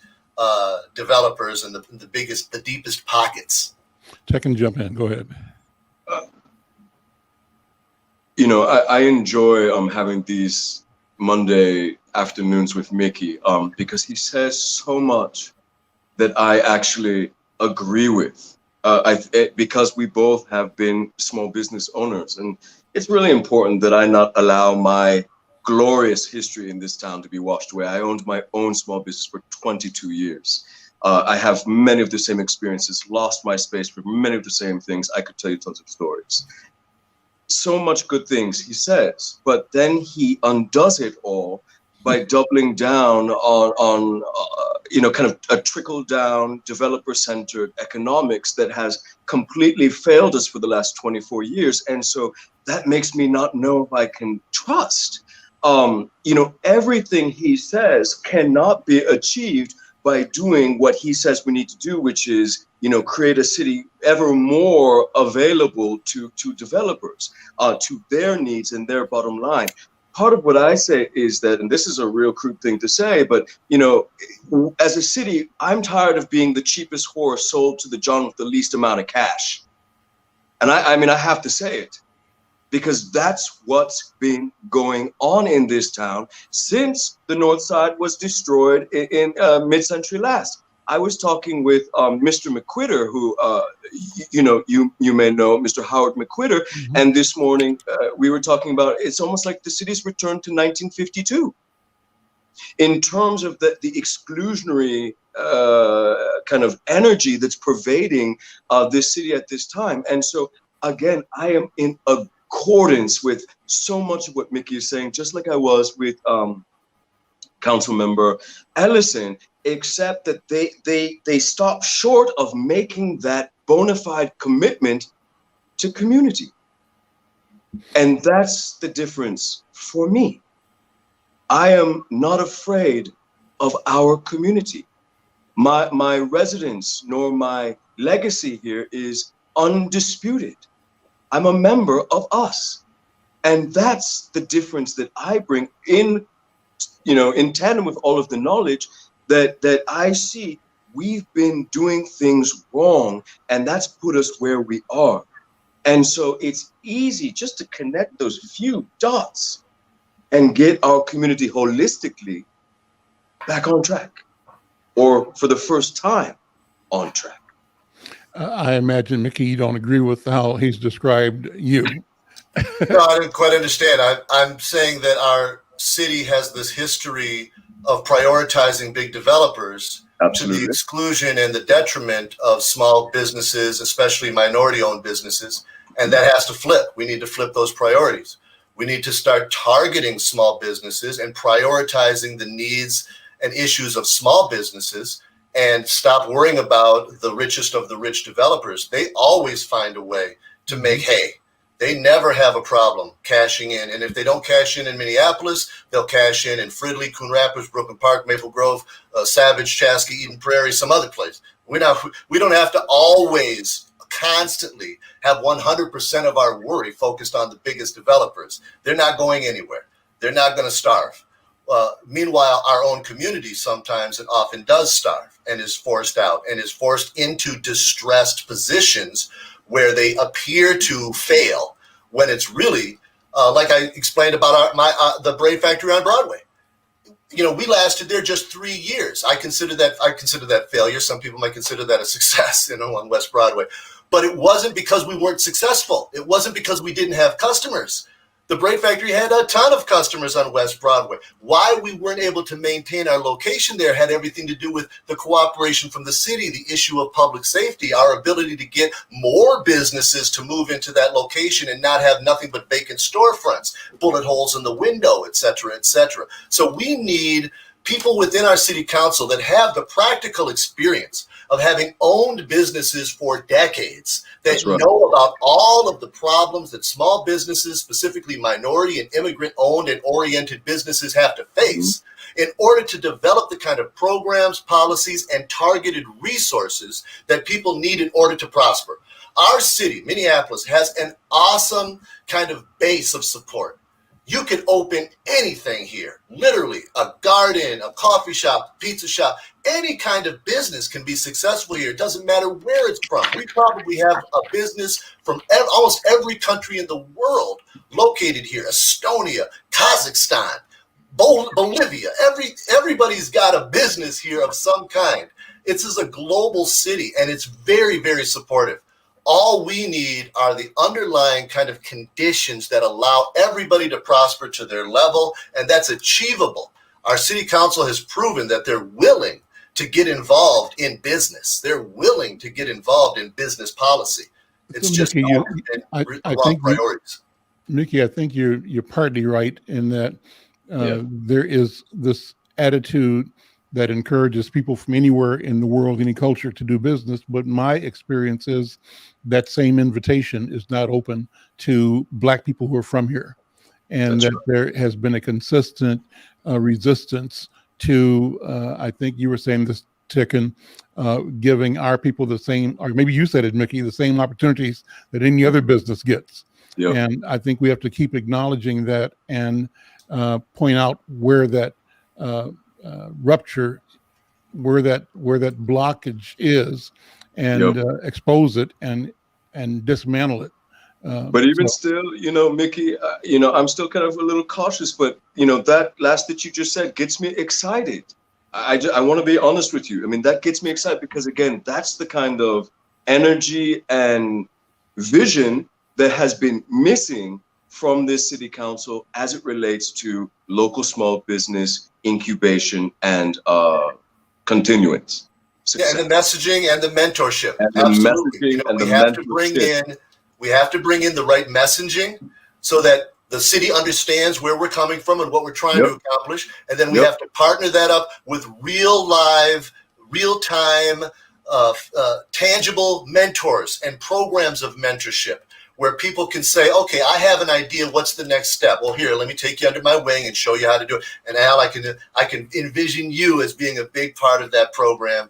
developers and the deepest pockets. Tech can jump in. Go ahead. I enjoy having these Monday afternoons with Mickey because he says so much that I actually agree with because we both have been small business owners. And it's really important that I not allow my glorious history in this town to be washed away. I owned my own small business for 22 years. I have many of the same experiences, lost my space for many of the same things. I could tell you tons of stories. So much good things he says, but then he undoes it all by doubling down on kind of a trickle-down, developer-centered economics that has completely failed us for the last 24 years. And so that makes me not know if I can trust. Everything he says cannot be achieved by doing what he says we need to do, which is, create a city ever more available to developers, to their needs and their bottom line. Part of what I say is that, and this is a real crude thing to say, but, as a city, I'm tired of being the cheapest horse sold to the John with the least amount of cash. And I have to say it, because that's what's been going on in this town since the North Side was destroyed in mid-century last. I was talking with Mr. McQuitter, who, you may know, Mr. Howard McQuitter. Mm-hmm. And this morning we were talking about, it's almost like the city's returned to 1952 in terms of the exclusionary kind of energy that's pervading this city at this time. And so, again, I am in accordance with so much of what Mickey is saying, just like I was with Councilmember Ellison, except that they stop short of making that bona fide commitment to community. And that's the difference for me. I am not afraid of our community. My residence nor my legacy here is undisputed. I'm a member of us. And that's the difference that I bring in tandem with all of the knowledge that I see. We've been doing things wrong, and that's put us where we are. And so it's easy just to connect those few dots and get our community holistically back on track, or for the first time on track. I imagine, Mickey, you don't agree with how he's described you. No, I didn't quite understand. I'm saying that our city has this history of prioritizing big developers. Absolutely. To the exclusion and the detriment of small businesses, especially minority-owned businesses, and that has to flip. We need to flip those priorities. We need to start targeting small businesses and prioritizing the needs and issues of small businesses and stop worrying about the richest of the rich developers. They always find a way to make hay. They never have a problem cashing in. And if they don't cash in Minneapolis, they'll cash in Fridley, Coon Rapids, Brooklyn Park, Maple Grove, Savage, Chaska, Eden Prairie, some other place. We don't have to always constantly have 100% of our worry focused on the biggest developers. They're not going anywhere. They're not going to starve. Meanwhile, our own community sometimes and often does starve and is forced out and is forced into distressed positions where they appear to fail when it's really, like I explained about the Braid Factory on Broadway. we lasted there just 3 years. I consider that failure. Some people might consider that a success, on West Broadway. But it wasn't because we weren't successful. It wasn't because we didn't have customers. The Braid Factory had a ton of customers on West Broadway. Why we weren't able to maintain our location there had everything to do with the cooperation from the city, the issue of public safety, our ability to get more businesses to move into that location and not have nothing but vacant storefronts, bullet holes in the window, et cetera, et cetera. So we need people within our city council that have the practical experience of having owned businesses for decades, that know about all of the problems that small businesses, specifically minority and immigrant owned and oriented businesses, have to face in order to develop the kind of programs, policies, and targeted resources that people need in order to prosper. Our city, Minneapolis, has an awesome kind of base of support. You can open anything here, literally a garden, a coffee shop, pizza shop, any kind of business can be successful here. It doesn't matter where it's from. We probably have a business from almost every country in the world located here: Estonia, Kazakhstan, Bolivia. Everybody's got a business here of some kind. This is a global city, and it's very, very supportive. All we need are the underlying kind of conditions that allow everybody to prosper to their level, and that's achievable. Our city council has proven that they're willing to get involved in business. They're willing to get involved in business policy. It's just Mickey, wrong priorities. Mickey, I think you're partly right in that there is this attitude that encourages people from anywhere in the world, any culture, to do business. But my experience is that same invitation is not open to Black people who are from here. And there has been a consistent resistance to, I think you were saying this, Ticken, giving our people the same, or maybe you said it, Mickey, the same opportunities that any other business gets. Yep. And I think we have to keep acknowledging that and point out where that rupture, where that blockage is, and expose it and dismantle it. But even still, Mickey, I'm still kind of a little cautious, but that last that you just said gets me excited. I want to be honest with you. I mean, that gets me excited because, again, that's the kind of energy and vision that has been missing from this city council as it relates to local small business incubation and continuance. Success. Yeah, and the messaging and the mentorship. And absolutely. We have to bring in the right messaging so that the city understands where we're coming from and what we're trying to accomplish. And then we have to partner that up with real-time, tangible mentors and programs of mentorship where people can say, okay, I have an idea. What's the next step? Well, here, let me take you under my wing and show you how to do it. And Al, I can envision you as being a big part of that program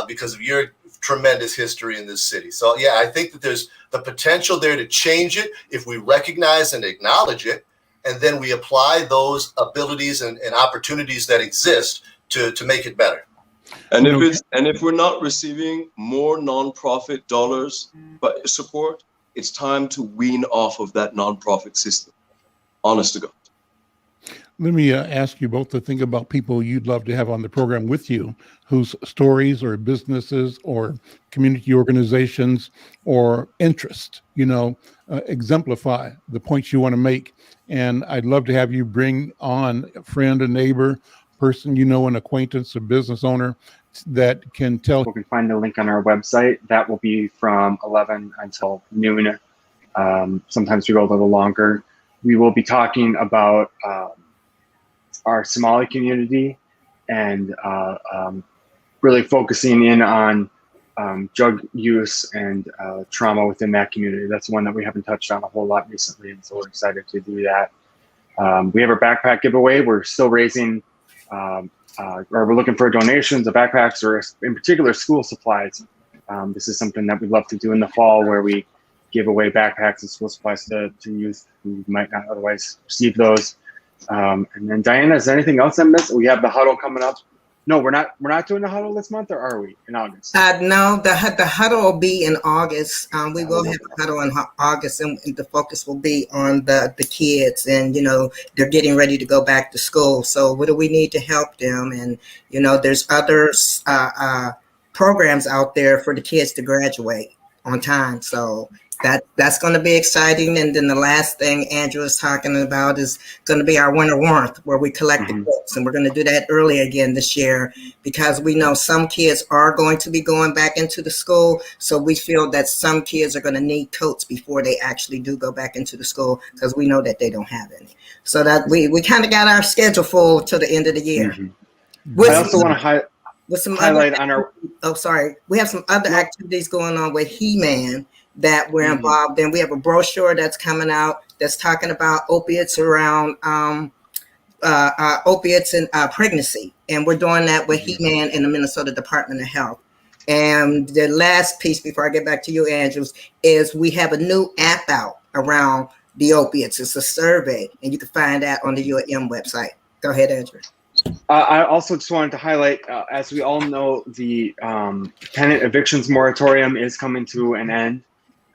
because of your tremendous history in this city. So, yeah, I think that there's the potential there to change it if we recognize and acknowledge it, and then we apply those abilities and opportunities that exist to make it better. And if we're not receiving more nonprofit dollars but support, it's time to wean off of that nonprofit system. Honest to God. Let me ask you both to think about people you'd love to have on the program with you, whose stories or businesses or community organizations or interest, exemplify the points you want to make. And I'd love to have you bring on a friend, a neighbor, person, an acquaintance, a business owner that can tell. You can find the link on our website. That will be from 11 until noon. Sometimes we go a little longer. We will be talking about our Somali community and really focusing in on drug use and trauma within that community. That's one that we haven't touched on a whole lot recently, and so we're excited to do that. We have our backpack giveaway. We're still raising, or we're looking for donations of backpacks or in particular school supplies. This is something that we'd love to do in the fall where we give away backpacks and school supplies to youth who might not otherwise receive those. And then Diana, is there anything else I missed? We have the huddle coming up. No, we're not doing the huddle this month, or are we in August? No, the huddle will be in August. We will have a huddle in August, and the focus will be on the kids, and they're getting ready to go back to school. So what do we need to help them? And there's other programs out there for the kids to graduate on time. So that's going to be exciting. And then the last thing Andrew is talking about is going to be our winter warmth, where we collect the books, and we're going to do that early again this year, because we know some kids are going to be going back into the school. So we feel that some kids are going to need coats before they actually do go back into the school, because we know that they don't have any. So that we kind of got our schedule full till the end of the year. I also want to highlight on our. Oh, sorry. We have some other activities going on with He-Man that we're involved in. We have a brochure that's coming out that's talking about opiates around opiates and pregnancy. And we're doing that with He-Man in the Minnesota Department of Health. And the last piece before I get back to you, Andrews, is we have a new app out around the opiates. It's a survey, and you can find that on the UAM website. Go ahead, Andrew. I also just wanted to highlight, as we all know, the tenant evictions moratorium is coming to an end.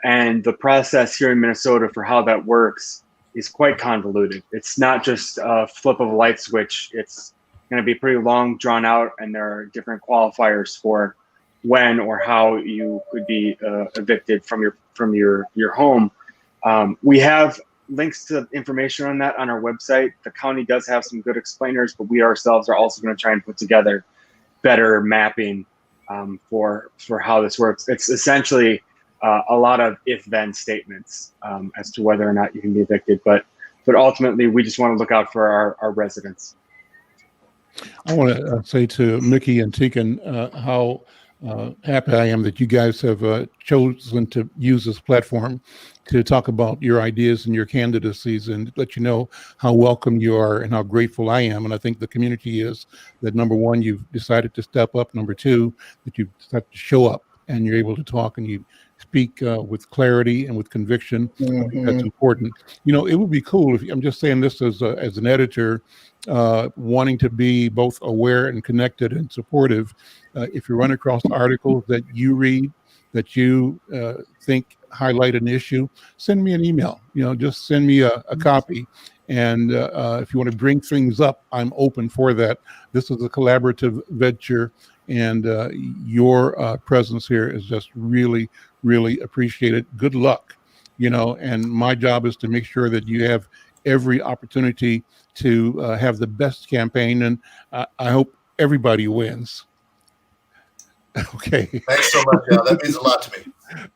And the process here in Minnesota for how that works is quite convoluted. It's not just a flip of a light switch. It's going to be pretty long, drawn out, and there are different qualifiers for when or how you could be evicted from your home. We have links to information on that on our website. The county does have some good explainers, but we ourselves are also going to try and put together better mapping for how this works. It's essentially a lot of if-then statements as to whether or not you can be evicted, but ultimately we just want to look out for our residents. I want to say to Mickey and Tegan how happy I am that you guys have chosen to use this platform to talk about your ideas and your candidacies, and let you know how welcome you are and how grateful I am. And I think the community is that, number one, you've decided to step up. Number two, that you've decided to show up and you're able to talk and you speak with clarity and with conviction. That's important. It would be cool if, I'm just saying this as an editor, wanting to be both aware and connected and supportive. If you run across articles that you read that you think highlight an issue, send me an email. Just send me a copy. And if you want to bring things up, I'm open for that. This is a collaborative venture, and your presence here is just really, really appreciated. Good luck, and my job is to make sure that you have every opportunity to have the best campaign, and I hope everybody wins. Okay. Thanks so much, Al. That means a lot to me.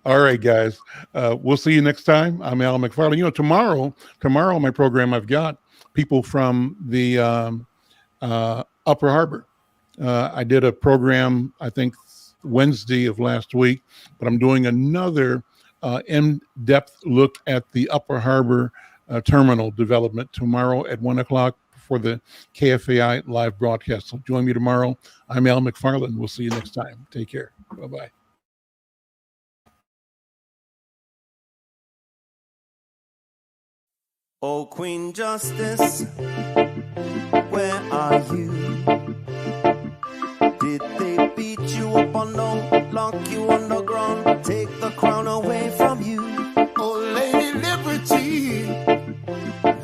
All right, guys. We'll see you next time. I'm Al McFarlane. Tomorrow on my program, I've got people from the Upper Harbor. I did a program, I think, Wednesday of last week, but I'm doing another in-depth look at the Upper Harbor terminal development tomorrow at 1:00 for the KFAI live broadcast. So join me tomorrow. I'm Al McFarlane. We'll see you next time. Take care. Bye-bye. Oh, Queen Justice, where are you? Did they beat you up or no? Lock you on the ground, take the crown away from you? Oh, Lady Liberty,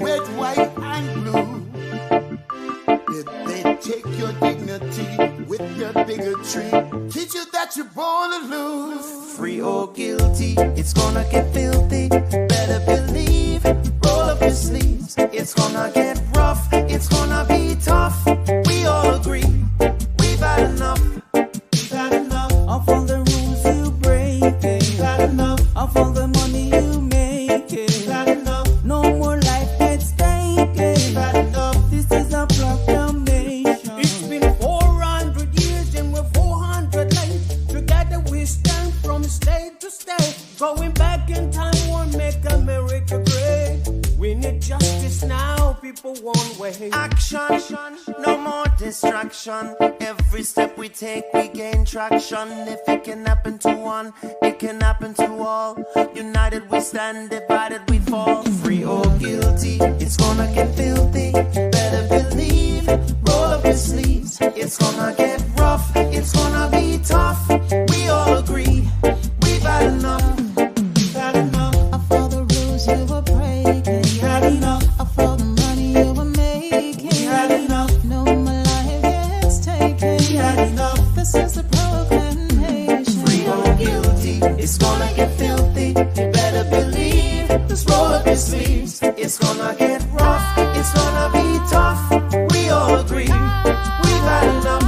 red, white, and blue. Did they take your dignity with your bigotry? Teach you that you're born to lose? Free or guilty, it's gonna get filthy. Better believe, roll up your sleeves. It's gonna get rough, it's gonna be tough. We all agree, we've had enough. We've had enough of all the rules you break. We've had enough of all the money you make. We've had enough, no more life at stake. We've had enough, this is a proclamation. It's been 400 years and we're 400 late. Together we stand from state to state. Going back in time won't make America great. We need justice now, people won't wait. Action, no more distraction. Every step we take, we gain traction. If it can happen to one, it can happen to all. United we stand, divided we fall. Free or guilty, it's gonna get filthy. Better believe, roll up his sleeves. It's gonna get rough, it's gonna be tough. We all agree, we've had enough. We've had enough of all the rules you were breaking. We had enough of all the money you were making. We had enough. No more life gets taken. We had enough. This is the proclamation. Free or guilty, it's gonna get filthy. You better believe, just roll up your sleeves. It's gonna get rough, it's gonna be tough. We all agree, we've had enough.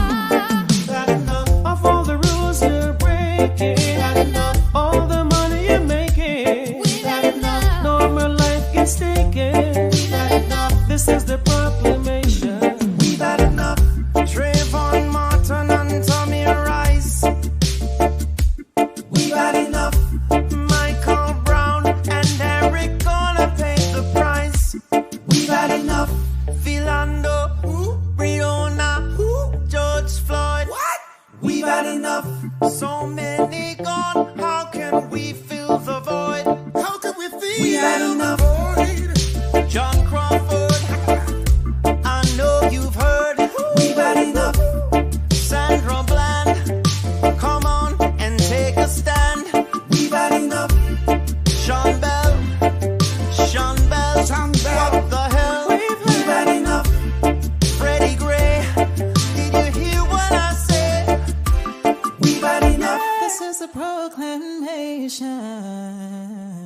We've had enough of all the rules you're breaking. We've had enough all the money you're making. We've had enough. No more life gets taken. We've had enough. This is the proclamation. We've had enough. Trayvon Martin and Tommy Rice. We've had enough. Michael Brown and Eric gonna pay the price. We've had enough. Philando, Breonna, George Floyd. What? We've had enough. So many gone. How can we fill the void? How can we fill? We've had enough. John Crawford, I know you've heard. We've had enough. Sandra Bland, come on and take a stand. We've had enough. Sean Bell, what the hell? We've had enough. Freddie Gray, did you hear what I said? We've had enough. This is a proclamation.